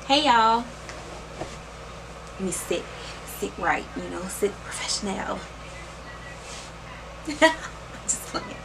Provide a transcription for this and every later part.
Hey y'all. Let me sit right, you know, sit professional. Just playing.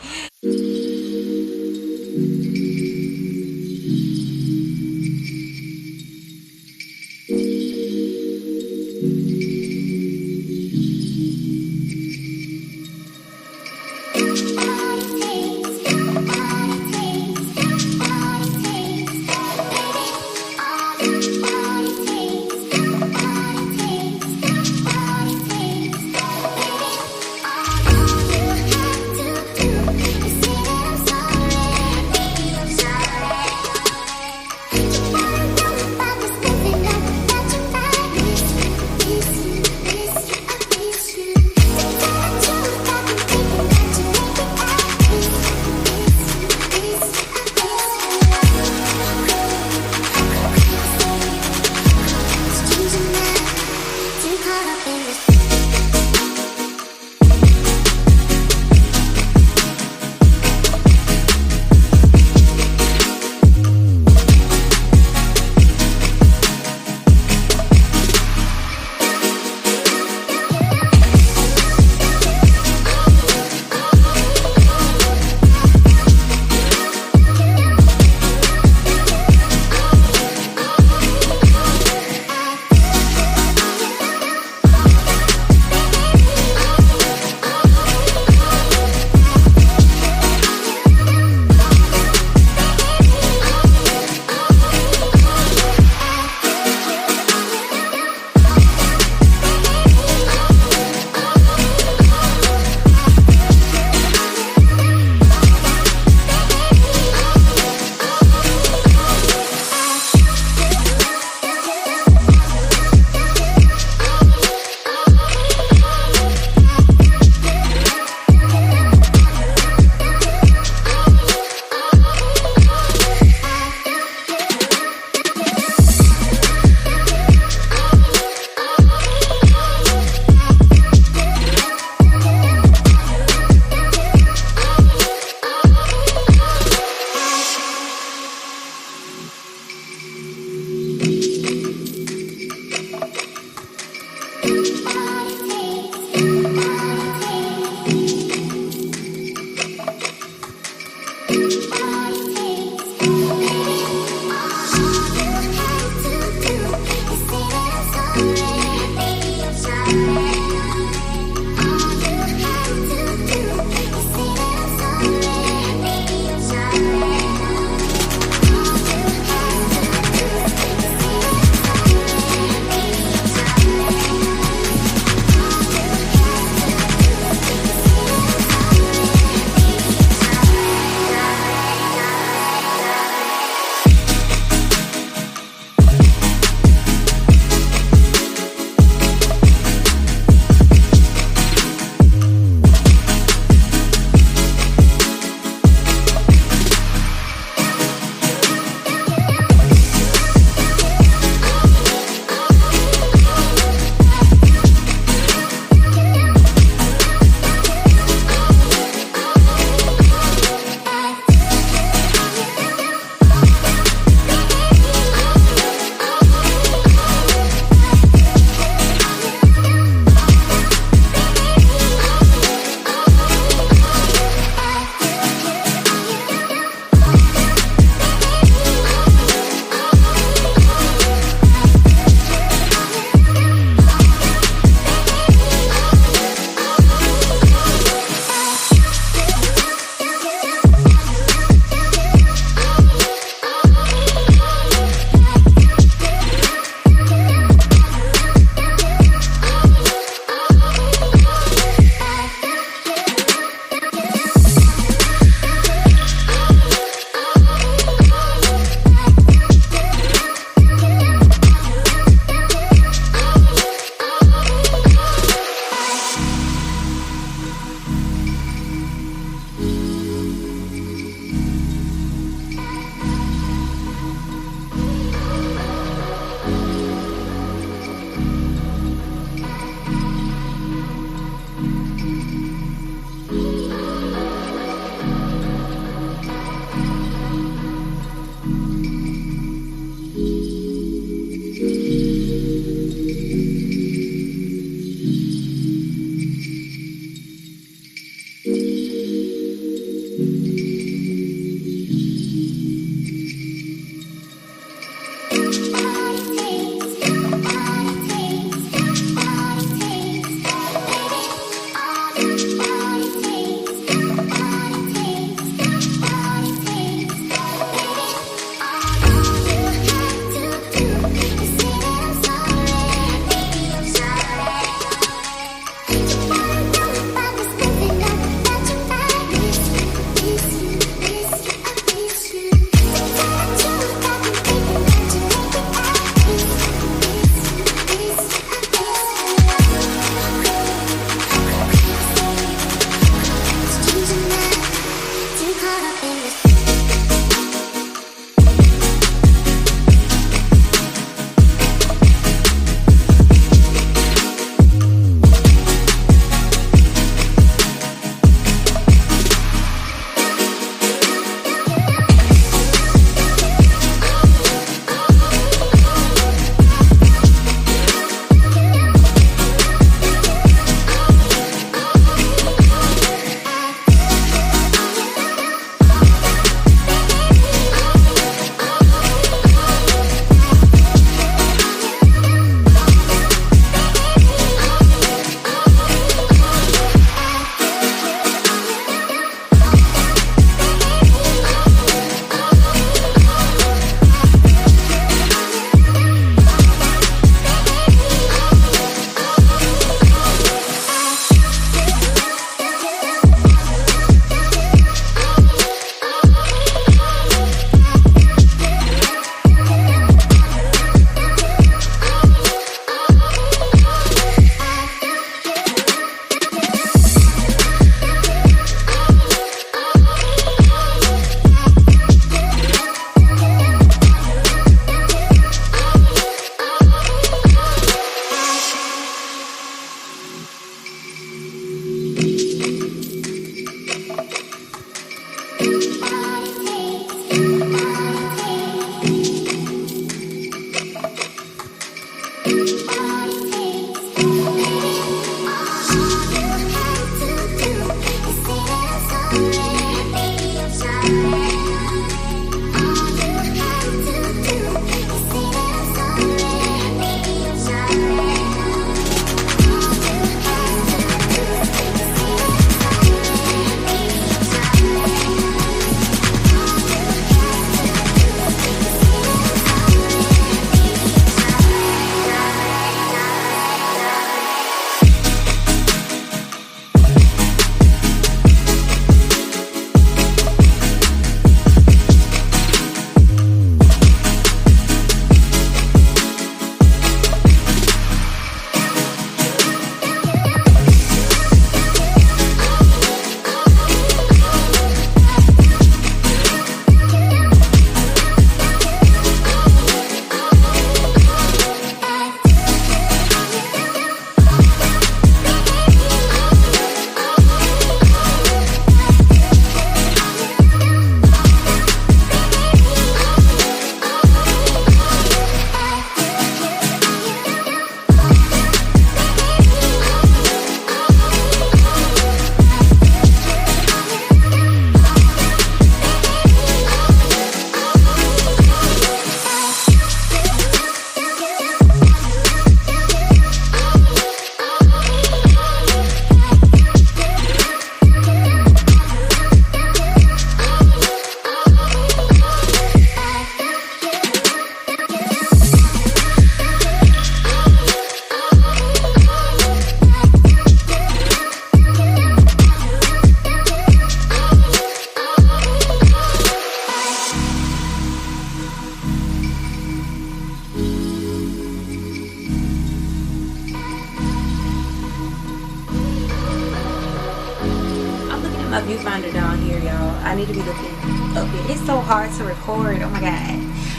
a viewfinder down here, y'all. I need to be looking up here. It's so hard to record. Oh my god.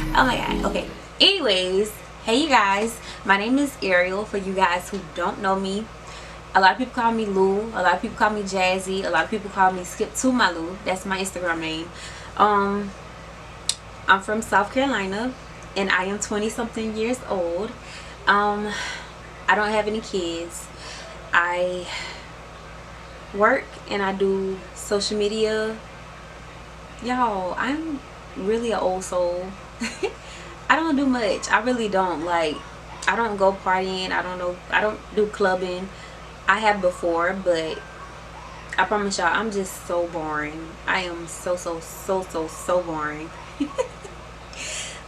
Oh my god. Okay. Anyways, hey you guys. My name is Ariel. For you guys who don't know me, a lot of people call me Lou. A lot of people call me Jazzy. A lot of people call me Skip to my Lou. That's my Instagram name. I'm from South Carolina, and I am 20-something years old. I don't have any kids. I work and I do social media. Y'all, I'm really an old soul. I don't do much. I really don't. Like, I don't go partying. I don't do clubbing. I have before, but I promise y'all, I'm just so boring. I am so boring.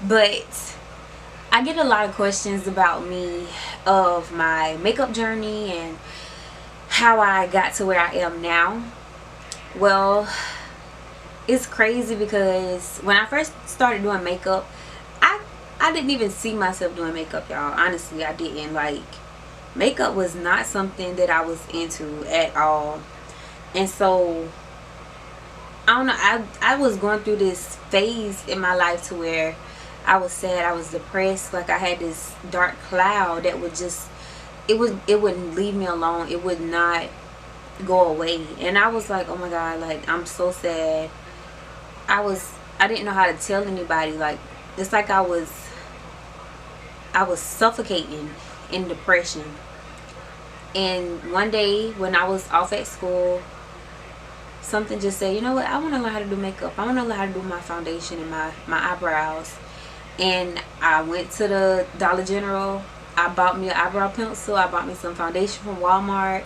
But I get a lot of questions about me, of my makeup journey and how I got to where I am now. Well, it's crazy because when I first started doing makeup, I didn't even see myself doing makeup, y'all. Honestly, I didn't. Like, makeup was not something that I was into at all. And so, I don't know, I was going through this phase in my life to where I was sad, I was depressed. Like, I had this dark cloud that would just, it wouldn't leave me alone. It would not go away. And I was like, oh my god, like, I'm so sad. I didn't know how to tell anybody. Like, it's like I was suffocating in depression. And one day when I was off at school, something just said, you know what, I want to learn how to do makeup. I want to learn how to do my foundation and my eyebrows. And I went to the Dollar General. I bought me an eyebrow pencil. I bought me some foundation from Walmart.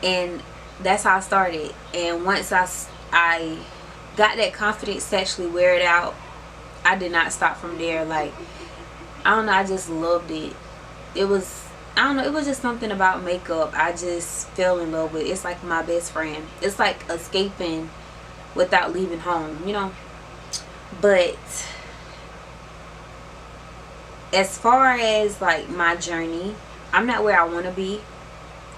And that's how I started. And once I got that confidence to actually wear it out, I did not stop from there. Like, I don't know, I just loved it. It was, I don't know, it was just something about makeup I just fell in love with. It's like my best friend. It's like escaping without leaving home, you know. But as far as like my journey, I'm not where I want to be,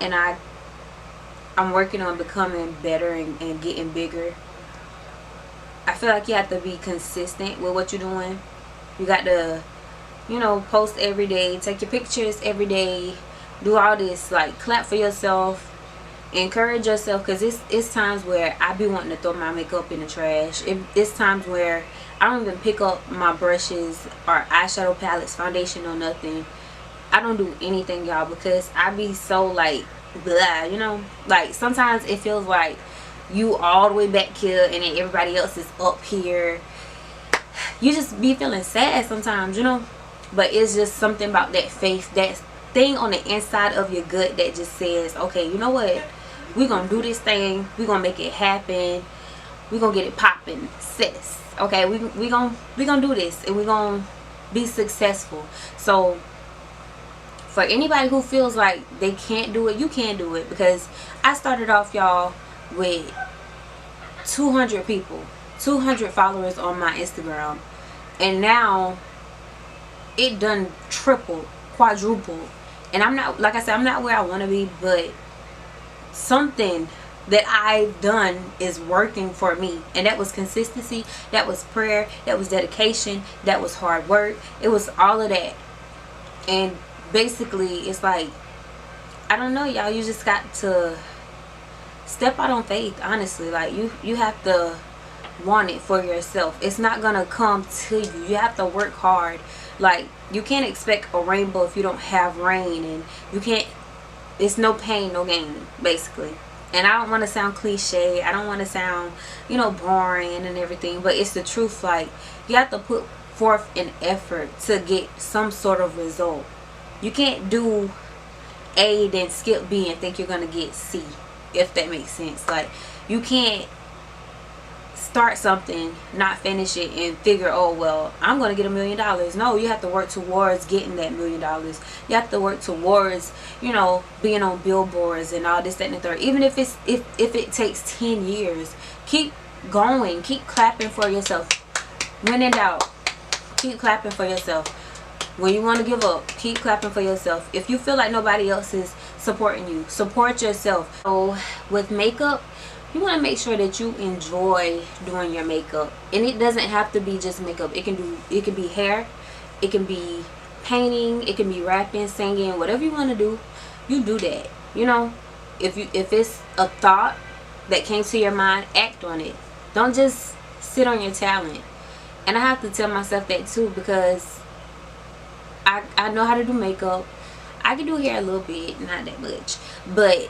and I'm working on becoming better and getting bigger. I feel like you have to be consistent with what you're doing. You got to, you know, post every day, take your pictures every day, do all this, like, clap for yourself, encourage yourself, because it's times where I be wanting to throw my makeup in the trash. It's times where I don't even pick up my brushes or eyeshadow palettes, foundation or nothing. I don't do anything, y'all, because I be so like blah, you know. Like, sometimes it feels like you all the way back here and then everybody else is up here. You just be feeling sad sometimes, you know. But it's just something about that faith, that thing on the inside of your gut that just says, okay, you know what, we're gonna do this thing, we're gonna make it happen, we're gonna get it popping, sis. Okay, we gonna do this, and we're gonna be successful. So for anybody who feels like they can't do it, you can do it. Because I started off, y'all, with 200 people, 200 followers on my Instagram, and now it done tripled, quadrupled. And I'm not, like I said, I'm not where I want to be, but something that I've done is working for me. And that was consistency, that was prayer, that was dedication, that was hard work. It was all of that. And basically, it's like, I don't know, y'all, you just got to step out on faith, honestly. Like, you have to want it for yourself. It's not gonna come to you. You have to work hard. Like, you can't expect a rainbow if you don't have rain, and you can't, it's no pain, no gain, basically. And I don't want to sound cliche, I don't want to sound, you know, boring and everything, but it's the truth. Like, you have to put forth an effort to get some sort of result. You can't do A, then skip B and think you're gonna get C, if that makes sense. Like, you can't start something, not finish it, and figure, oh well, I'm gonna get $1 million. No, you have to work towards getting that $1 million. You have to work towards, you know, being on billboards and all this, that, and the third. Even if it's if it takes 10 years, keep going, keep clapping for yourself. When in doubt, keep clapping for yourself. When you want to give up, keep clapping for yourself. If you feel like nobody else is supporting you, support yourself. So with makeup, you want to make sure that you enjoy doing your makeup. And it doesn't have to be just makeup. It can be hair, it can be painting, it can be rapping, singing, whatever you want to do, you do that. You know, if it's a thought that came to your mind, act on it. Don't just sit on your talent. And I have to tell myself that too, because I know how to do makeup. I can do hair a little bit, not that much, but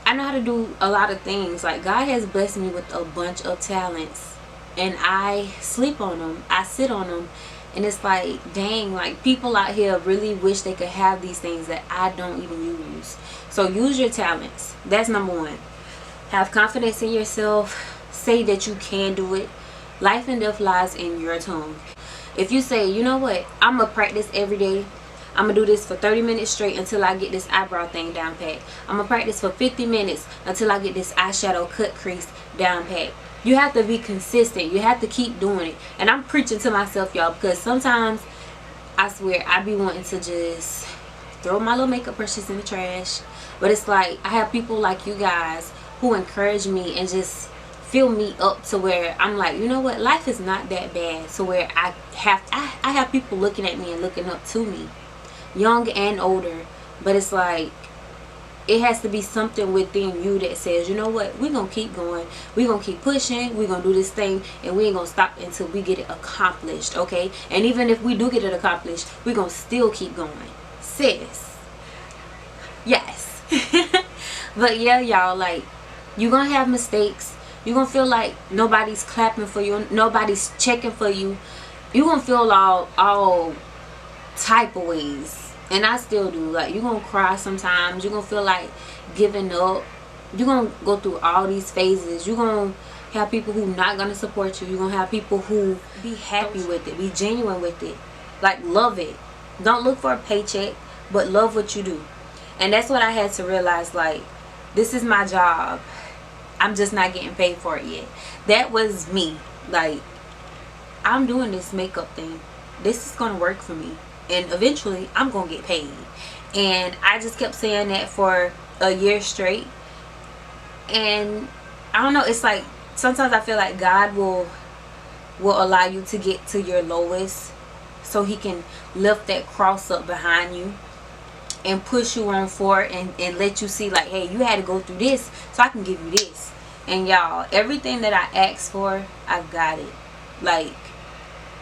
I know how to do a lot of things. Like, God has blessed me with a bunch of talents, and I sleep on them, I sit on them, and it's like, dang, like, people out here really wish they could have these things that I don't even use. So use your talents. That's number one. Have confidence in yourself. Say that you can do it. Life and death lies in your tongue. If you say, you know what, I'm gonna practice every day, I'm gonna do this for 30 minutes straight until I get this eyebrow thing down pat. I'm gonna practice for 50 minutes until I get this eyeshadow cut crease down pat. You have to be consistent. You have to keep doing it. And I'm preaching to myself, y'all, because sometimes I swear I be wanting to just throw my little makeup brushes in the trash. But it's like, I have people like you guys who encourage me and just fill me up to where I'm like, you know what, life is not that bad. So where I have people looking at me and looking up to me, young and older. But it's like, it has to be something within you that says, you know what, we're gonna keep going, we're gonna keep pushing, we're gonna do this thing, and we ain't gonna stop until we get it accomplished. Okay? And even if we do get it accomplished, we're gonna still keep going, sis. Yes. But yeah, y'all, like, you're gonna have mistakes. You're gonna feel like nobody's clapping for you, nobody's checking for you. You're gonna feel all type of ways, and I still do. Like, you're gonna cry sometimes, you're gonna feel like giving up, you're gonna go through all these phases. You're gonna have people who not gonna support you. You're gonna have people who be happy with it, be genuine with it, like, love it. Don't look for a paycheck, but love what you do. And that's what I had to realize. Like, this is my job, I'm just not getting paid for it yet. That was me. Like, I'm doing this makeup thing, this is gonna work for me, and eventually I'm gonna get paid. And I just kept saying that for a year straight. And I don't know, it's like, sometimes I feel like God will allow you to get to your lowest so he can lift that cross up behind you and push you on forward, and let you see, like, hey, you had to go through this so I can give you this. And y'all, everything that I asked for, I got it. Like,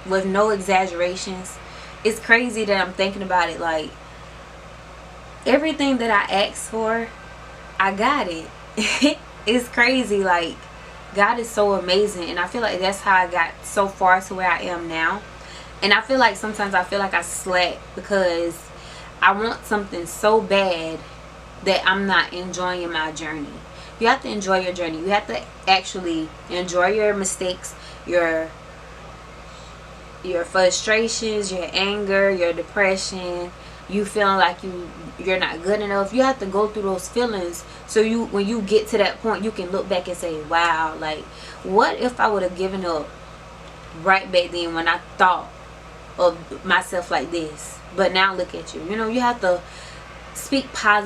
with no exaggerations. It's crazy that I'm thinking about it. Like, everything that I asked for, I got it. It's crazy. Like, God is so amazing, and I feel like that's how I got so far to where I am now. And I feel like sometimes I feel like I slack because I want something so bad that I'm not enjoying my journey. You have to enjoy your journey. You have to actually enjoy your mistakes, your frustrations, your anger, your depression, you feeling like you're not good enough. You have to go through those feelings so when you get to that point, you can look back and say, wow, like, what if I would have given up right back then when I thought of myself like this? But now look at you. You know, you have to speak positive